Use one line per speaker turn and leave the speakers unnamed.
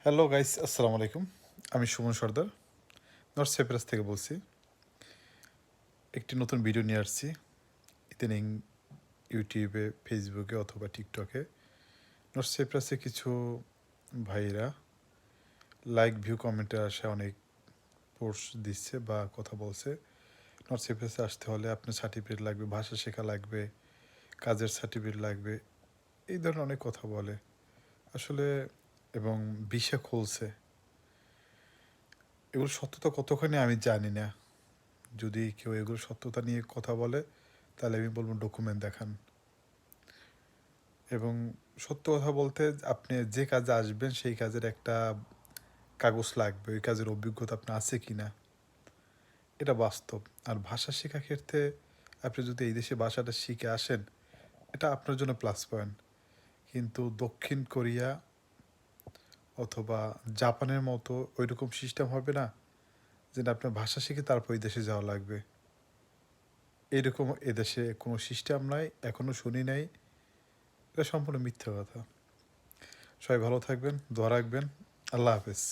Hello guys, আসসালামু আলাইকুম। আমি সুমন সর্দার, নর্থ সাইপ্রাস থেকে বলছি। একটি নতুন ভিডিও নিয়ে আসছি। ইদানিং ইউটিউবে, ফেসবুকে অথবা টিকটকে নর্থ সাইপ্রাসে কিছু ভাইরা লাইক, ভিউ, কমেন্টের আশায় অনেক পোস্ট দিচ্ছে বা কথা বলছে। নর্থ সাইপ্রাসে আসতে হলে আপনার সার্টিফিকেট লাগবে, ভাষা শেখা লাগবে, কাজের সার্টিফিকেট লাগবে, এই ধরনের অনেক কথা বলে আসলে। এবং ভিসা খুলছে, এগুলো সত্যতা কতখানি আমি জানি না। যদি কেউ এগুলো সত্যতা নিয়ে কথা বলে তাহলে আমি বলবো ডকুমেন্ট দেখান। এবং সত্য কথা বলতে, আপনি যে কাজে আসবেন সেই কাজের একটা কাগজ লাগবে, ওই কাজের অভিজ্ঞতা আপনার আছে কি না, এটা বাস্তব। আর ভাষা শেখার ক্ষেত্রে আপনি যদি এই দেশে ভাষাটা শিখে আসেন, এটা আপনার জন্য প্লাস পয়েন্ট। কিন্তু দক্ষিণ কোরিয়া অথবা জাপানের মতো ওই রকম সিস্টেম হবে না যে আপনার ভাষা শিখে তারপর এই দেশে যাওয়া লাগবে। এরকম এদেশে কোনো সিস্টেম নাই, এখনও শুনি নাই। এটা সম্পূর্ণ মিথ্যা কথা। সবাই ভালো থাকবেন, দোয়া রাখবেন। আল্লাহ হাফেজ।